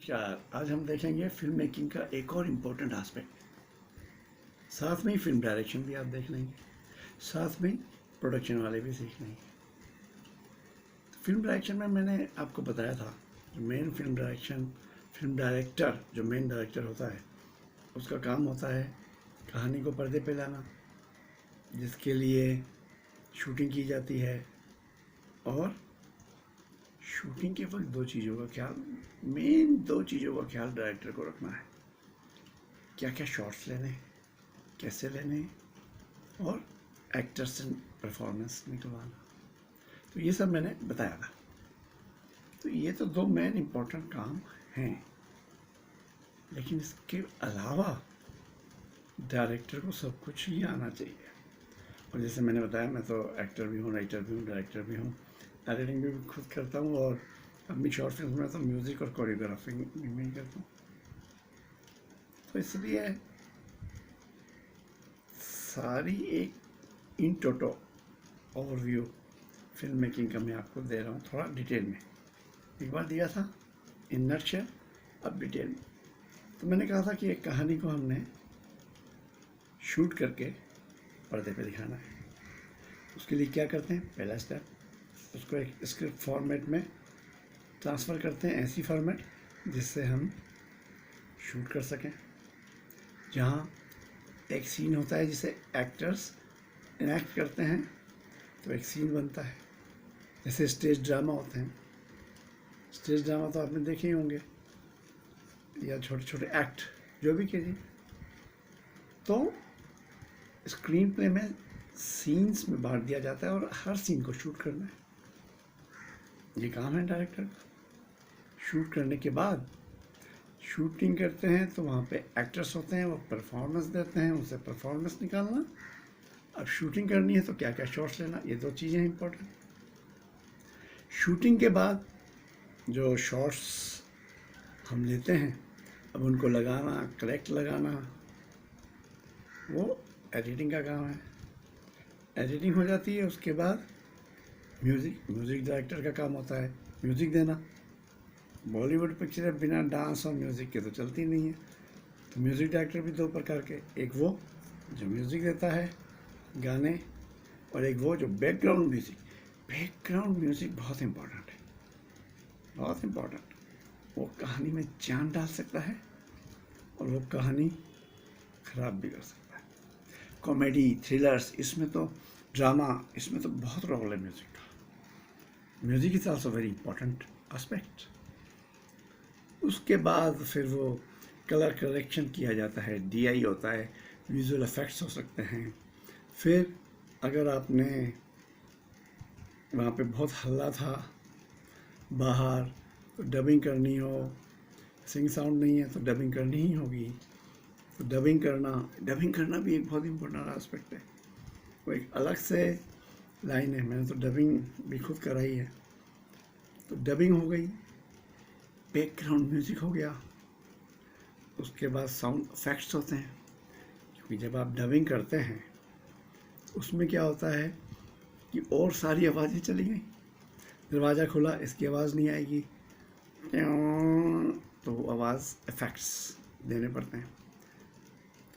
नमस्कार। आज हम देखेंगे फिल्म मेकिंग का एक और इम्पोर्टेंट एस्पेक्ट। साथ में ही फिल्म डायरेक्शन भी आप देख लेंगे, साथ में प्रोडक्शन वाले भी सीख लेंगे। तो फिल्म डायरेक्शन में मैंने आपको बताया था, मेन फिल्म डायरेक्टर जो मेन डायरेक्टर होता है उसका काम होता है कहानी को पर्दे पे लाना, जिसके लिए शूटिंग की जाती है। और शूटिंग के वक्त दो चीज़ों का डायरेक्टर को रखना है। क्या क्या शॉट्स लेने, कैसे लेने, और एक्टर्स से परफॉर्मेंस निकलवाना। तो ये सब मैंने बताया था। तो ये तो दो मेन इम्पोर्टेंट काम हैं, लेकिन इसके अलावा डायरेक्टर को सब कुछ ही आना चाहिए। और जैसे मैंने बताया, मैं तो एक्टर भी हूँ, राइटर भी हूँ, डायरेक्टर भी हूँ, एडिटिंग भी खुद करता हूँ, और अपनी शॉर्ट फिल्म में तो म्यूज़िक और कोरियोग्राफी भी मैं ही करता हूँ। तो इसलिए सारी एक इन टोटो ओवरव्यू फिल्म मेकिंग का मैं आपको दे रहा हूँ, थोड़ा डिटेल में। एक बार दिया था इन नटशेल, अब डिटेल में। तो मैंने कहा था कि एक कहानी को हमने शूट करके पर्दे पे दिखाना है। उसके लिए क्या करते हैं? पहला स्टेप, उसको एक स्क्रिप्ट फॉर्मेट में ट्रांसफ़र करते हैं, ऐसी फॉर्मेट जिससे हम शूट कर सकें, जहाँ एक सीन होता है जिसे एक्टर्स इनैक्ट करते हैं, तो एक सीन बनता है। जैसे स्टेज ड्रामा होते हैं, स्टेज ड्रामा तो आपने देखे ही होंगे, या छोटे छोटे एक्ट जो भी कीजिए। तो स्क्रीन प्ले में सीन्स में बांट दिया जाता है और हर सीन को शूट करना है। ये काम है डायरेक्टर का। शूट करने के बाद शूटिंग करते हैं तो वहाँ पे एक्टर्स होते हैं, वो परफॉर्मेंस देते हैं, उनसे परफॉर्मेंस निकालना। अब शूटिंग करनी है तो क्या क्या शॉट्स लेना, ये दो चीज़ें इंपॉर्टेंट। शूटिंग के बाद जो शॉट्स हम लेते हैं, अब उनको लगाना, करेक्ट लगाना, वो एडिटिंग का काम है। एडिटिंग हो जाती है, उसके बाद म्यूज़िक डायरेक्टर का काम होता है म्यूज़िक देना। बॉलीवुड पिक्चरें बिना डांस और म्यूज़िक के तो चलती नहीं है। तो म्यूज़िक डायरेक्टर भी दो प्रकार के, एक वो जो म्यूज़िक देता है गाने, और एक वो जो बैकग्राउंड म्यूज़िक बहुत इम्पोर्टेंट है, बहुत इम्पोर्टेंट। वो कहानी में जान डाल सकता है और वो कहानी ख़राब भी कर सकता है। कॉमेडी, थ्रिलर्स, इसमें तो ड्रामा, इसमें तो बहुत रोल है म्यूज़िक का। Music is also very important aspect. उसके बाद फिर वो कलर करेक्शन किया जाता है, डीआई होता है, विजुअल इफ़ेक्ट्स हो सकते हैं। फिर अगर आपने वहाँ पे बहुत हल्ला था बाहर, तो डबिंग करनी हो, सिंग साउंड नहीं है तो डबिंग करनी ही होगी। तो डबिंग करना भी एक बहुत इम्पोर्टेंट एस्पेक्ट है। वो एक अलग से लाइन है, मैंने तो डबिंग भी खुद कराई है। तो डबिंग हो गई, बैकग्राउंड म्यूज़िक हो गया, उसके बाद साउंड इफेक्ट्स होते हैं। क्योंकि जब आप डबिंग करते हैं उसमें क्या होता है कि और सारी आवाज़ें चली गई, दरवाज़ा खुला, इसकी आवाज़ नहीं आएगी, तो आवाज़ इफेक्ट्स देने पड़ते हैं।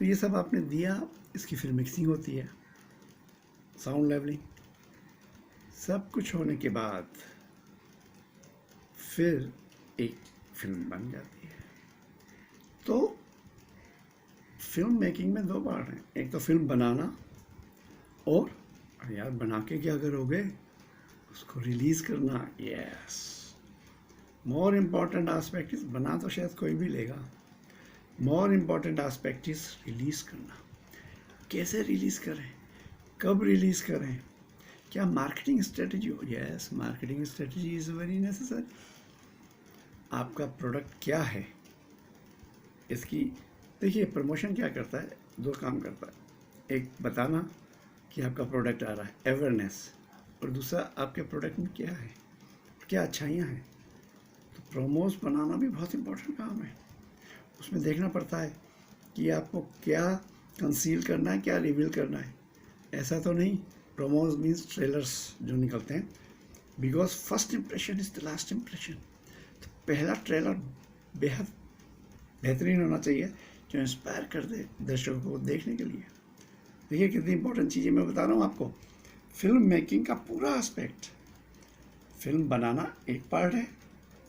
तो ये सब आपने दिया, इसकी फिर मिक्सिंग होती है, साउंड लेवलिंग, सब कुछ होने के बाद फिर एक फिल्म बन जाती है। तो फिल्म मेकिंग में दो पार्ट हैं, एक तो फिल्म बनाना, और यार बना के क्या करोगे, उसको रिलीज़ करना। Yes, more important aspect is, बना तो शायद कोई भी लेगा, more important aspect is release करना। कैसे रिलीज़ करें, कब रिलीज़ करें, क्या मार्केटिंग स्ट्रेटजी हो? Yes, marketing strategy is very necessary. आपका प्रोडक्ट क्या है, इसकी देखिए, प्रमोशन क्या करता है, दो काम करता है। एक बताना कि आपका प्रोडक्ट आ रहा है, अवेयरनेस, और दूसरा आपके प्रोडक्ट में क्या है, क्या अच्छाइयाँ हैं। तो प्रोमोज बनाना भी बहुत इम्पोर्टेंट काम है। उसमें देखना पड़ता है कि आपको क्या कंसील करना है, क्या रिवील करना है। ऐसा तो नहीं, प्रोमोज मीन्स ट्रेलर्स जो निकलते हैं, because first impression is the last impression. तो पहला ट्रेलर बेहद बेहतरीन होना चाहिए, जो इंस्पायर कर दे दर्शकों को देखने के लिए। देखिए कितनी इंपॉर्टेंट चीज़ें मैं बता रहा हूँ आपको। फिल्म मेकिंग का पूरा एस्पेक्ट, फिल्म बनाना एक पार्ट है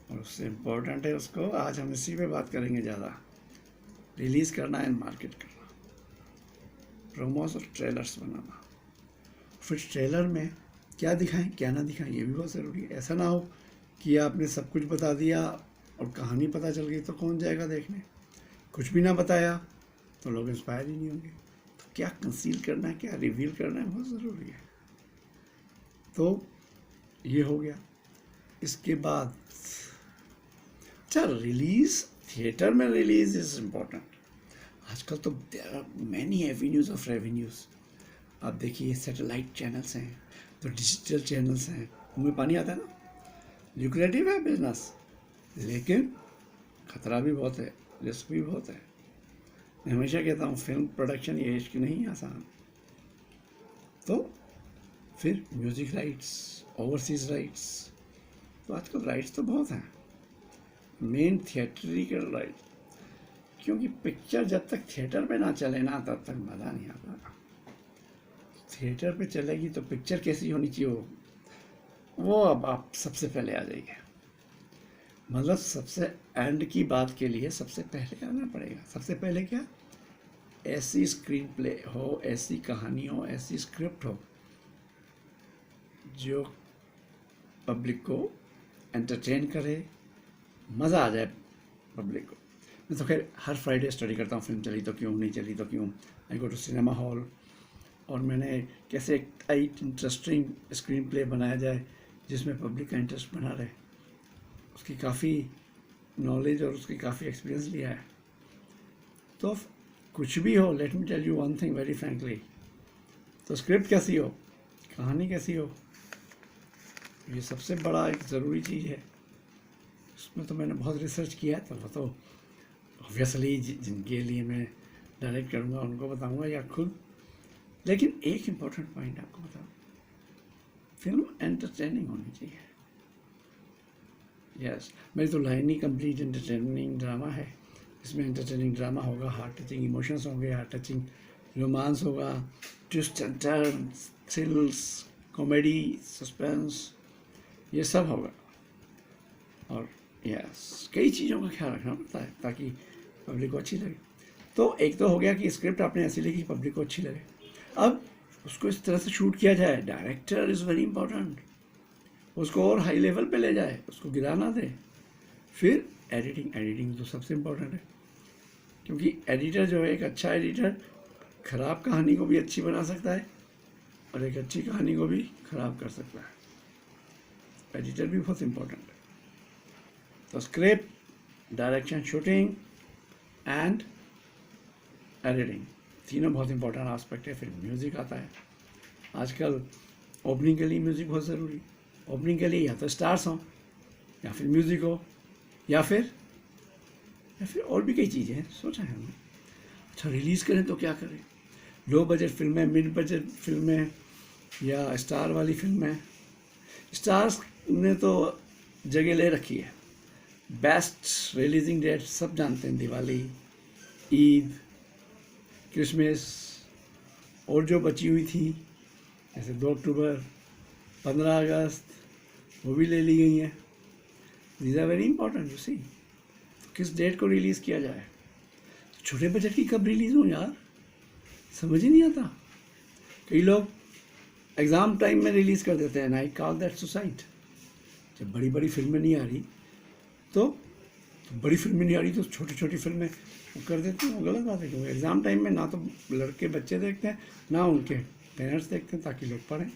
और उससे इम्पोर्टेंट है उसको आज हम इसी पे बात करेंगे ज़्यादा, रिलीज़ करना एंड मार्केट करना, प्रोमोस और ट्रेलर्स बनाना। फिर ट्रेलर में क्या दिखाएं क्या ना दिखाएं ये भी बहुत ज़रूरी है। ऐसा ना हो कि आपने सब कुछ बता दिया और कहानी पता चल गई तो कौन जाएगा देखने, कुछ भी ना बताया तो लोग इंस्पायर ही नहीं होंगे। तो क्या कंसील करना है क्या रिवील करना है बहुत ज़रूरी है। तो ये हो गया। इसके बाद अच्छा, रिलीज़ थिएटर में रिलीज़ इज़ इम्पोर्टेंट। आजकल तो there are many avenues of revenues. आप देखिए सैटेलाइट चैनल्स हैं, तो डिजिटल चैनल्स हैं, उनमें पानी आता है ना, ल्यूक्रेटिव है बिजनेस, लेकिन खतरा भी बहुत है, रिस्क भी बहुत है। मैं हमेशा कहता हूँ फिल्म प्रोडक्शन ये इश्क नहीं आसान। तो फिर म्यूज़िक राइट्स, ओवरसीज़ राइट्स, तो आजकल राइट्स तो बहुत हैं। मेन थिएट्रिकल राइट्स, क्योंकि पिक्चर जब तक थिएटर पे ना चले ना तब तक मज़ा नहीं आता। थिएटर पे चलेगी तो पिक्चर कैसी होनी चाहिए वो अब आप सबसे पहले आ जाइए। मतलब सबसे एंड की बात के लिए सबसे पहले आना पड़ेगा। सबसे पहले क्या, ऐसी स्क्रीन प्ले हो, ऐसी कहानी हो, ऐसी स्क्रिप्ट हो जो पब्लिक को एंटरटेन करे, मज़ा आ जाए पब्लिक को। मैं तो खैर हर फ्राइडे स्टडी करता हूँ, फिल्म चली तो क्यों, नहीं चली तो क्यों। आई गो टू सिनेमा हॉल और मैंने कैसे एक इंटरेस्टिंग स्क्रीन प्ले बनाया जाए जिसमें पब्लिक का इंटरेस्ट बना रहे, उसकी काफ़ी नॉलेज और उसकी काफ़ी एक्सपीरियंस लिया है। तो कुछ भी हो, let me tell you one thing very frankly, तो स्क्रिप्ट कैसी हो, कहानी कैसी हो, ये सबसे बड़ा एक ज़रूरी चीज़ है। इसमें तो मैंने बहुत रिसर्च किया है, तो वो तो ऑब्वियसली जिनके लिए मैं डायरेक्ट करूँगा उनको बताऊँगा या खुद। लेकिन एक इम्पॉर्टेंट पॉइंट आपको बताऊँ, फिल्म एंटरटेनिंग होनी चाहिए। यस, मेरी तो लाइन ही कंप्लीट एंटरटेनिंग ड्रामा है। इसमें एंटरटेनिंग ड्रामा होगा, हार्ट टचिंग इमोशंस होंगे, हार्ट टचिंग रोमांस होगा, twist and turns, thrills, comedy, suspense, ये सब होगा। और यस, कई चीज़ों का ख्याल रखना पड़ता है ताकि पब्लिक को अच्छी लगे। तो एक तो हो गया कि स्क्रिप्ट आपने ऐसी लिखी पब्लिक को अच्छी लगे। अब उसको इस तरह से शूट किया जाए, डायरेक्टर इज़ वेरी इंपॉर्टेंट, उसको और हाई लेवल पे ले जाए, उसको गिरा ना दे। फिर एडिटिंग तो सबसे इम्पोर्टेंट है, क्योंकि एडिटर जो है, एक अच्छा एडिटर ख़राब कहानी को भी अच्छी बना सकता है और एक अच्छी कहानी को भी ख़राब कर सकता है। एडिटर भी बहुत इम्पोर्टेंट है। तो script, direction, shooting and editing, तीनों बहुत इंपॉर्टेंट एस्पेक्ट है। फिर म्यूज़िक आता है। आजकल ओपनिंग के लिए म्यूज़िक बहुत ज़रूरी है। ओपनिंग के लिए या तो स्टार्स हों, या फिर म्यूज़िक हो, या फिर और भी कई चीज़ें हैं, सोचा है हमने। अच्छा, रिलीज़ करें तो क्या करें? लो बजट फिल्में, मिड बजट फिल्में या स्टार वाली फिल्में। स्टार्स ने तो जगह ले रखी है। बेस्ट रिलीजिंग डेट सब जानते हैं, दिवाली, ईद, क्रिसमस, और जो बची हुई थी जैसे 2 अक्टूबर, 15 अगस्त, वो भी ले ली गई हैं। These are very important, you see. किस डेट को रिलीज़ किया जाए? छोटे बजट की कब रिलीज़ हो यार, समझ ही नहीं आता। कई लोग एग्ज़ाम टाइम में रिलीज़ कर देते हैं, आई कॉल दैट सुसाइड। जब बड़ी बड़ी फिल्में नहीं आ रही तो बड़ी फिल्में नहीं आ रही तो छोटी छोटी फिल्में वो कर देते हैं। वो गलत बात है, क्योंकि एग्ज़ाम टाइम में ना तो लड़के बच्चे देखते हैं ना उनके पेरेंट्स देखते हैं, ताकि लोग पढ़ें,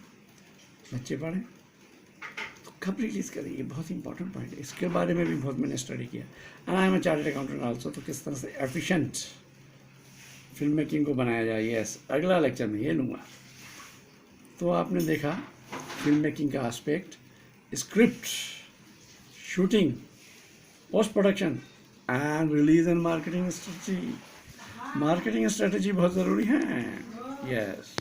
बच्चे पढ़ें। तो कब रिलीज़ करें, ये बहुत इंपॉर्टेंट पॉइंट है। इसके बारे में भी बहुत मैंने स्टडी किया। And I am a chartered accountant also. तो किस तरह से एफिशिएंट फिल्म मेकिंग को बनाया जाए, यस, अगला लेक्चर में ये लूँगा। तो आपने देखा फिल्म मेकिंग का aspect, script, shooting, post production and release and marketing strategy. Marketing strategy बहुत ज़रूरी है, यस।